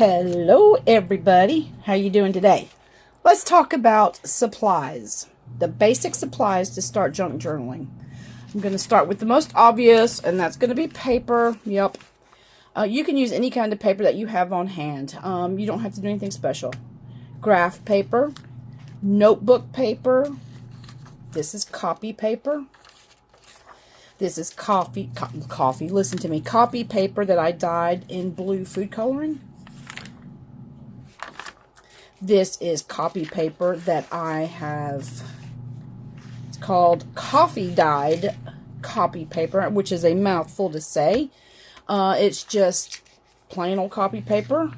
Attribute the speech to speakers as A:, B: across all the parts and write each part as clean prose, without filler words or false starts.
A: Hello everybody, how you doing today? Let's talk about supplies, the basic supplies to start junk journaling. I'm going to start with the most obvious, and that's going to be paper. Yep, you can use any kind of paper that you have on hand. You don't have to do anything special. Graph paper, notebook paper, this is copy paper. This is copy paper that I dyed in blue food coloring. This is copy paper that I have, it's called coffee dyed copy paper, which is a mouthful to say. It's just plain old copy paper.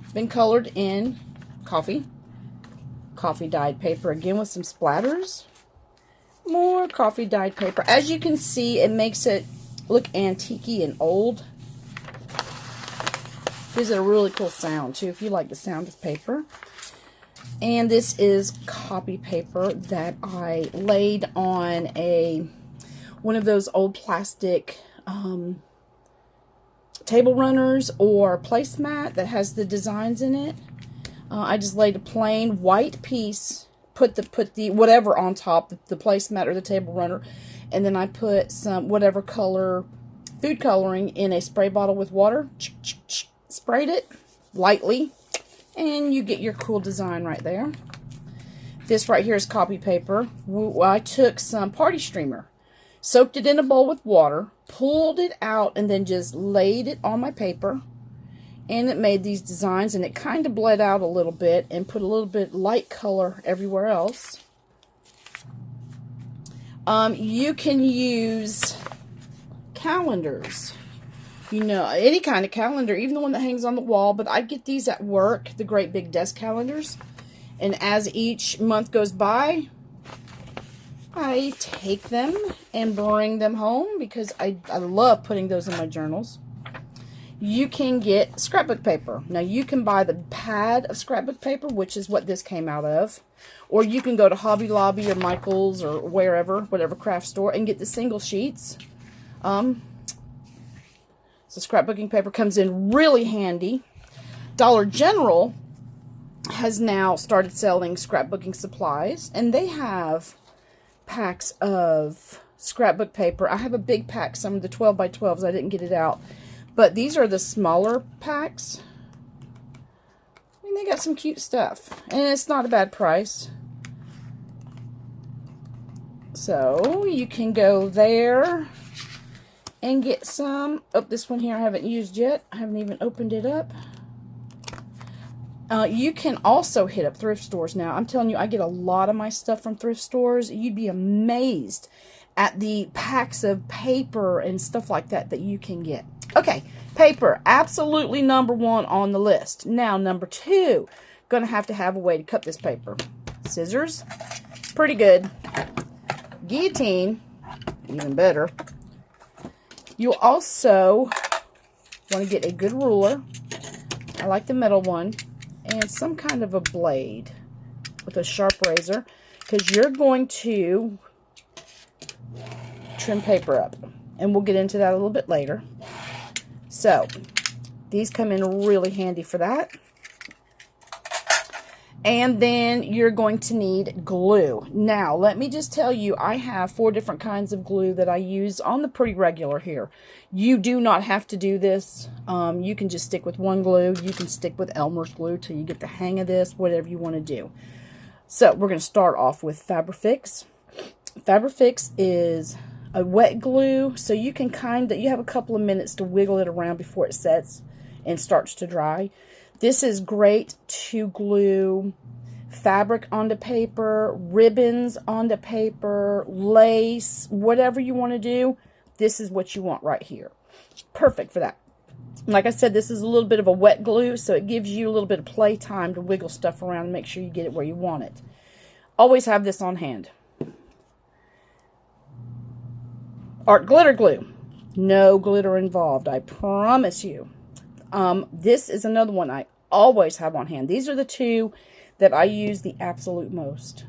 A: It's been colored in coffee dyed paper again with some splatters. More coffee dyed paper. As you can see, it makes it look antique-y and old. Gives it a really cool sound too, if you like the sound of paper. And this is copy paper that I laid on one of those old plastic table runners or placemat that has the designs in it. I just laid a plain white piece, put the whatever on top, the placemat or the table runner, and then I put some whatever color food coloring in a spray bottle with water. Sprayed it lightly, and you get your cool design right there. This right here is copy paper. I took some party streamer, soaked it in a bowl with water, pulled it out, and then just laid it on my paper, and it made these designs, and it kind of bled out a little bit and put a little bit light color everywhere else. You can use calendars. You know, any kind of calendar, even the one that hangs on the wall, but I get these at work, the great big desk calendars. And as each month goes by, I take them and bring them home because I love putting those in my journals. You can get scrapbook paper. Now, you can buy the pad of scrapbook paper, which is what this came out of. Or you can go to Hobby Lobby or Michael's or wherever, whatever craft store, and get the single sheets. So scrapbooking paper comes in really handy. Dollar General has now started selling scrapbooking supplies, and they have packs of scrapbook paper. I have a big pack, some of the 12 by 12s. I didn't get it out, but these are the smaller packs. I mean, they got some cute stuff, and it's not a bad price. So you can go there and get some. Oh, this one here I haven't used yet. I haven't even opened it up. You can also hit up thrift stores now. I'm telling you, I get a lot of my stuff from thrift stores. You'd be amazed at the packs of paper and stuff like that that you can get. Okay, paper, absolutely number one on the list. Now, number two, gonna have a way to cut this paper. Scissors, pretty good. Guillotine, even better. You also want to get a good ruler. I like the metal one. And some kind of a blade with a sharp razor, because you're going to trim paper up. And we'll get into that a little bit later. So, these come in really handy for that. And then you're going to need glue. Now, let me just tell you, I have 4 different kinds of glue that I use on the pretty regular here. You do not have to do this. You can just stick with one glue. You can stick with Elmer's glue till you get the hang of this, whatever you want to do. So, we're going to start off with Fabri-Fix. Fabri-Fix is a wet glue, so you can you have a couple of minutes to wiggle it around before it sets and starts to dry. This is great to glue fabric onto paper, ribbons onto paper, lace, whatever you want to do. This is what you want right here. Perfect for that. Like I said, this is a little bit of a wet glue, so it gives you a little bit of play time to wiggle stuff around and make sure you get it where you want it. Always have this on hand. Art glitter glue. No glitter involved, I promise you. This is another one I always have on hand. These are the two that I use the absolute most.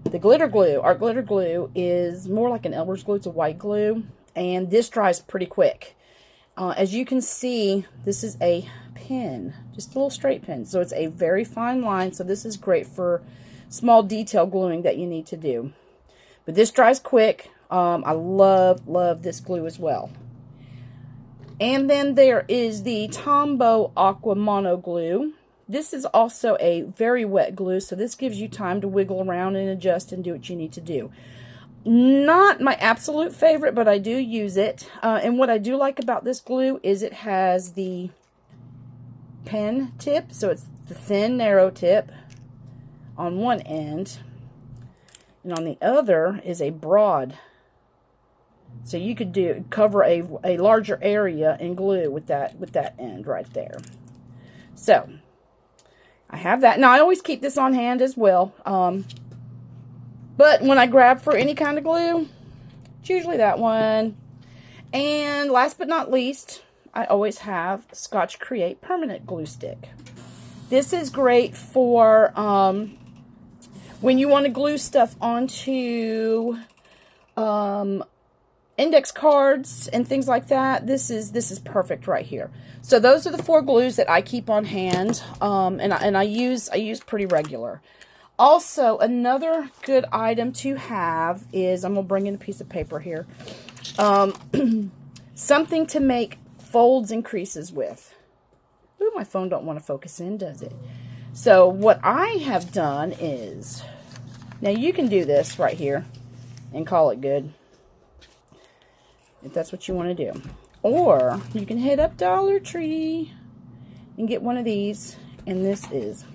A: The glitter glue, art glitter glue, is more like an Elmer's glue. It's a white glue, and this dries pretty quick. As you can see, this is a pin, just a little straight pin. So it's a very fine line, so this is great for small detail gluing that you need to do. But this dries quick. I love this glue as well. And then there is the Tombow Aqua Mono Glue. This is also a very wet glue, so this gives you time to wiggle around and adjust and do what you need to do. Not my absolute favorite, but I do use it. And what I do like about this glue is it has the pen tip, so it's the thin, narrow tip on one end, and on the other is a broad. So you could cover a larger area in glue with that end right there. So I have that. Now I always keep this on hand as well. But when I grab for any kind of glue, it's usually that one. And last but not least, I always have Scotch Create Permanent Glue Stick. This is great for when you want to glue stuff onto index cards and things like that. This is perfect right here. So those are the 4 glues that I keep on hand, and I use pretty regular. Also, another good item to have is, I'm gonna bring in a piece of paper here, something to make folds and creases with. Ooh, my phone don't want to focus in, does it? So what I have done is, now you can do this right here and call it good, if that's what you want to do. Or you can hit up Dollar Tree and get one of these, and this is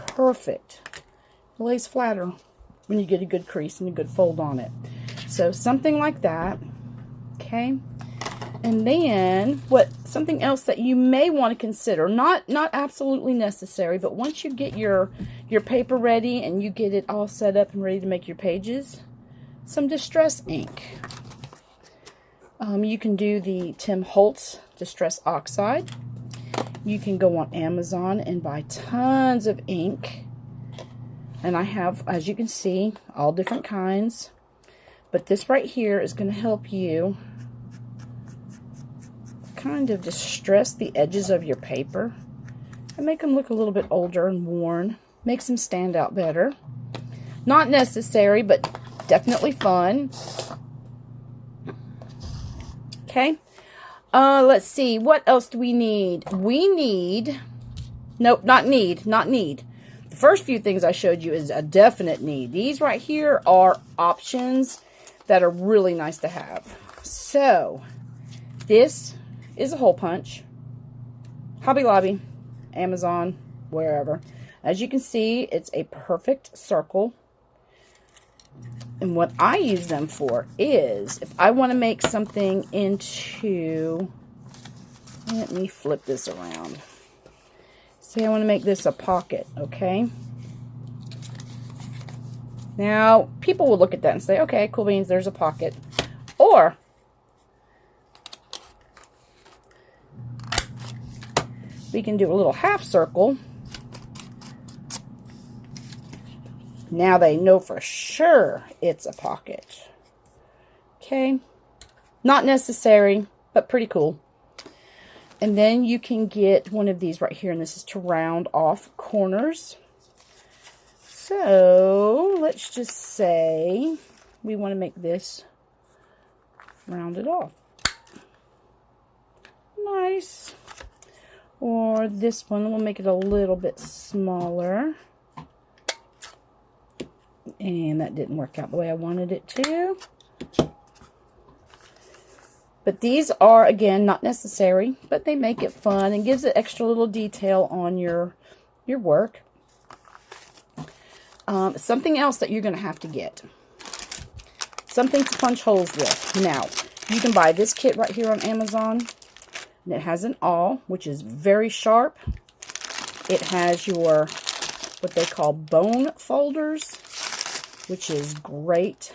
A: perfect. It lays flatter when you get a good crease and a good fold on it. So something like that, okay? And then something else that you may want to consider, not absolutely necessary, but once you get your paper ready and you get it all set up and ready to make your pages, some Distress ink. You can do the Tim Holtz Distress Oxide. You can go on Amazon and buy tons of ink. And I have, as you can see, all different kinds. But this right here is going to help you kind of distress the edges of your paper and make them look a little bit older and worn. Makes them stand out better. Not necessary, but definitely fun. Okay. Let's see. What else do we need? We need... Nope, not need. Not need. The first few things I showed you is a definite need. These right here are options that are really nice to have. So, this is a hole punch. Hobby Lobby, Amazon, wherever. As you can see, it's a perfect circle. And what I use them for is, if I want to make something into, let me flip this around. Say I want to make this a pocket, okay? Now, people will look at that and say, okay, cool beans, there's a pocket. Or, we can do a little half circle. Now they know for sure it's a pocket. Okay. Not necessary, but pretty cool. And then you can get one of these right here, and this is to round off corners. So, let's just say we want to make this rounded off. Nice. Or this one, we'll make it a little bit smaller. And that didn't work out the way I wanted it to. But these are, again, not necessary, but they make it fun and gives it extra little detail on your work. Something else that you're going to have to get. Something to punch holes with. Now, you can buy this kit right here on Amazon. And it has an awl, which is very sharp. It has your, what they call bone folders, which is great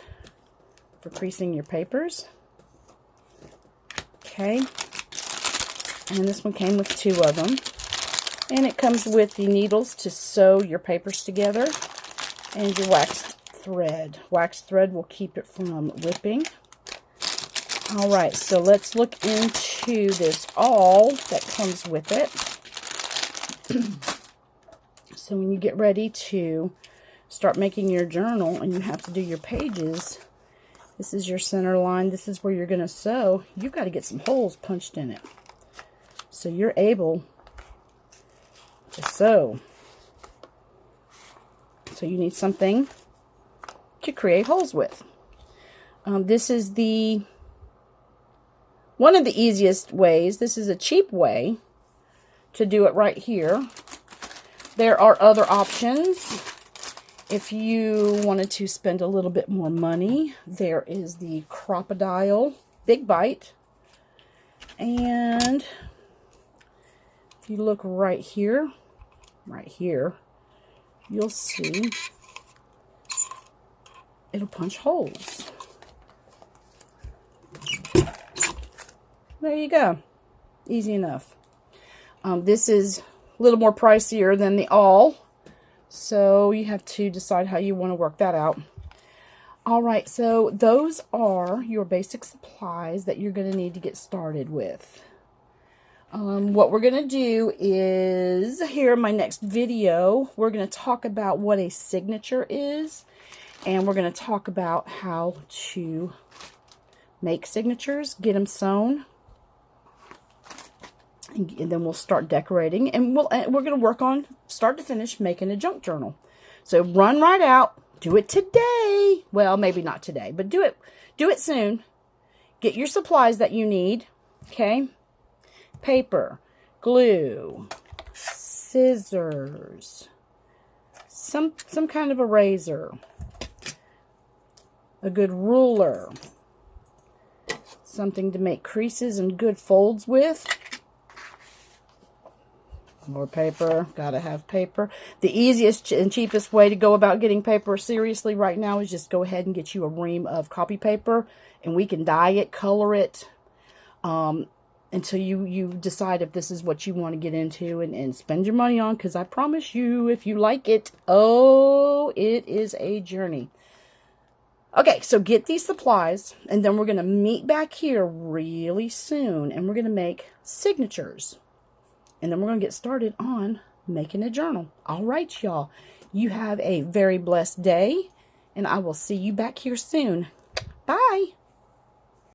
A: for creasing your papers. Okay. And this one came with 2 of them. And it comes with the needles to sew your papers together. And your waxed thread. Waxed thread will keep it from whipping. Alright, so let's look into to this awl that comes with it. So when you get ready to start making your journal and you have to do your pages, this is your center line. This is where you're going to sew. You've got to get some holes punched in it, so you're able to sew. So you need something to create holes with. This is one of the easiest ways. This is a cheap way to do it right here. There are other options. If you wanted to spend a little bit more money, there is the Crop-A-Dile Big Bite. And if you look right here, you'll see it'll punch holes. There you go. Easy enough. This is a little more pricier than the awl, so you have to decide how you want to work that out. Alright, so those are your basic supplies that you're going to need to get started with. What we're going to do is, here in my next video, we're going to talk about what a signature is, and we're going to talk about how to make signatures, get them sewn, and then we'll start decorating, and we're going to work on, start to finish, making a junk journal. So run right out, do it today. Well, maybe not today, but do it soon. Get your supplies that you need, okay? Paper, glue, scissors, some kind of eraser, a good ruler, something to make creases and good folds with. More paper. Gotta have paper. The easiest and cheapest way to go about getting paper seriously right now is just go ahead and get you a ream of copy paper, and we can dye it, color it, until you decide if this is what you want to get into and spend your money on, because I promise you, if you like it, oh, it is a journey. Okay, so get these supplies, and then we're going to meet back here really soon, and we're going to make signatures. And then we're going to get started on making a journal. All right, y'all. You have a very blessed day, and I will see you back here soon. Bye.